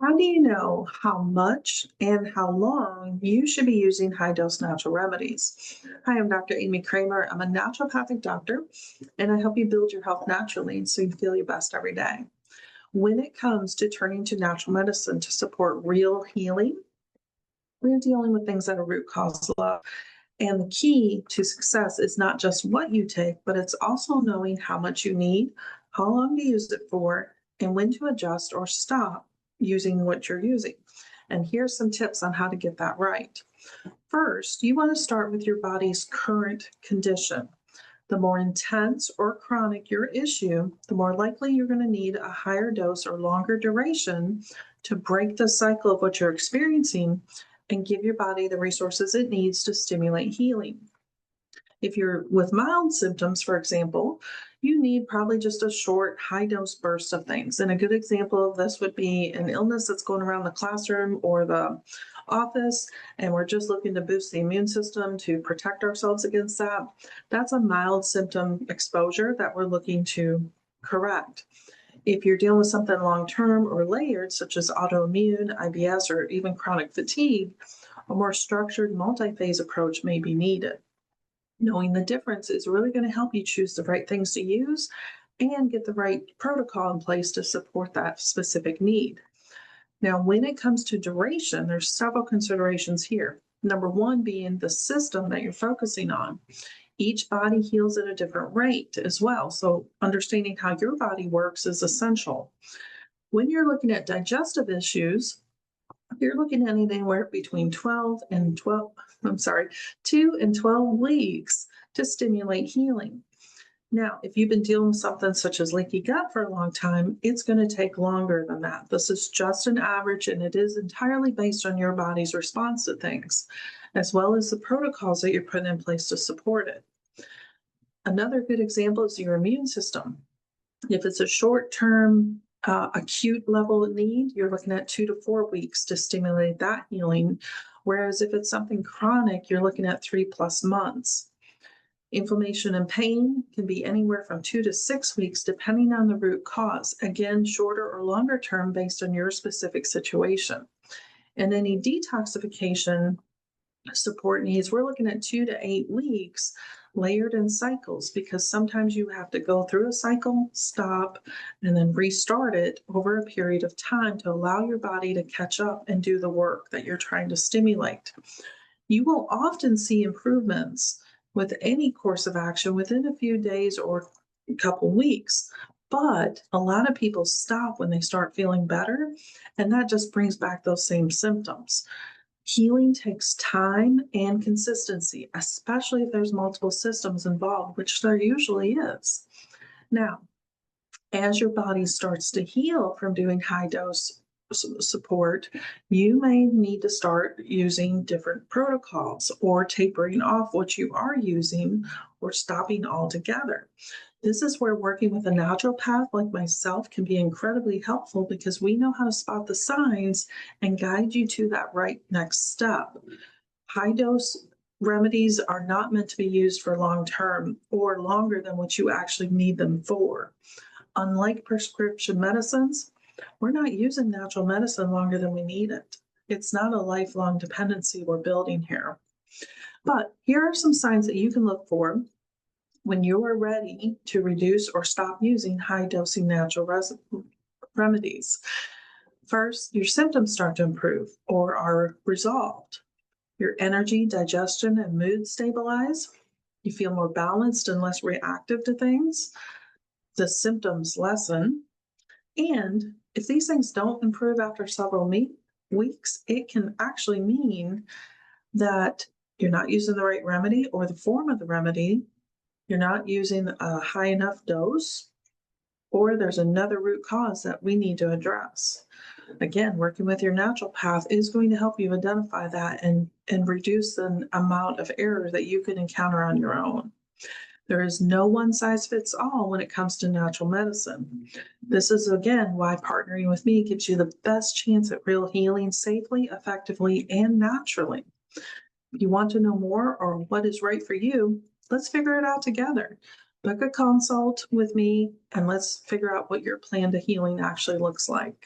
How do you know how much and how long you should be using high dose natural remedies? Hi, I'm Dr. Amy Kramer. I'm a naturopathic doctor, and I help you build your health naturally so you feel your best every day. When it comes to turning to natural medicine to support real healing, we're dealing with things that are root cause level. And the key to success is not just what you take, but it's also knowing how much you need, how long to use it for, and when to adjust or stop using what you're using. And here's some tips on how to get that right. First, you want to start with your body's current condition. The more intense or chronic your issue, the more likely you're going to need a higher dose or longer duration to break the cycle of what you're experiencing and give your body the resources it needs to stimulate healing. If you're with mild symptoms, for example, you need probably just a short, high dose burst of things. And a good example of this would be an illness that's going around the classroom or the office, and we're just looking to boost the immune system to protect ourselves against that. That's a mild symptom exposure that we're looking to correct. If you're dealing with something long term or layered, such as autoimmune, IBS, or even chronic fatigue, a more structured multi phase approach may be needed. Knowing the difference is really going to help you choose the right things to use and get the right protocol in place to support that specific need. Now, when it comes to duration, there's several considerations here. Number one being the system that you're focusing on. Each body heals at a different rate as well. So, understanding how your body works is essential. When you're looking at digestive issues, you're looking at anywhere between 2 and 12 weeks to stimulate healing. Now, if you've been dealing with something such as leaky gut for a long time, it's going to take longer than that. This is just an average, and it is entirely based on your body's response to things, as well as the protocols that you're putting in place to support it. Another good example is your immune system. If it's a short term, acute level of need, you're looking at 2 to 4 weeks to stimulate that healing. Whereas if it's something chronic, you're looking at 3+ months. Inflammation and pain can be anywhere from 2 to 6 weeks, depending on the root cause. Again, shorter or longer term based on your specific situation. And any detoxification support needs, we're looking at 2 to 8 weeks layered in cycles, because sometimes you have to go through a cycle, stop, and then restart it over a period of time to allow your body to catch up and do the work that you're trying to stimulate. You will often see improvements with any course of action within a few days or a couple weeks. But a lot of people stop when they start feeling better, and that just brings back those same symptoms. Healing takes time and consistency, especially if there's multiple systems involved, which there usually is. Now, as your body starts to heal from doing high dose support, you may need to start using different protocols or tapering off what you are using or stopping altogether. This is where working with a naturopath like myself can be incredibly helpful, because we know how to spot the signs and guide you to that right next step. High dose remedies are not meant to be used for long term or longer than what you actually need them for. Unlike prescription medicines, we're not using natural medicine longer than we need it. It's not a lifelong dependency we're building here. But here are some signs that you can look for when you are ready to reduce or stop using high dosing natural remedies. First, your symptoms start to improve or are resolved. Your energy, digestion, and mood stabilize. You feel more balanced and less reactive to things. The symptoms lessen. And if these things don't improve after several weeks, it can actually mean that you're not using the right remedy or the form of the remedy, you're not using a high enough dose, or there's another root cause that we need to address. Again, working with your naturopath is going to help you identify that and reduce the amount of error that you could encounter on your own. There is no one size fits all when it comes to natural medicine. This is, again, why partnering with me gives you the best chance at real healing safely, effectively, and naturally. If you want to know more or what is right for you, let's figure it out together. Book a consult with me and let's figure out what your plan to healing actually looks like.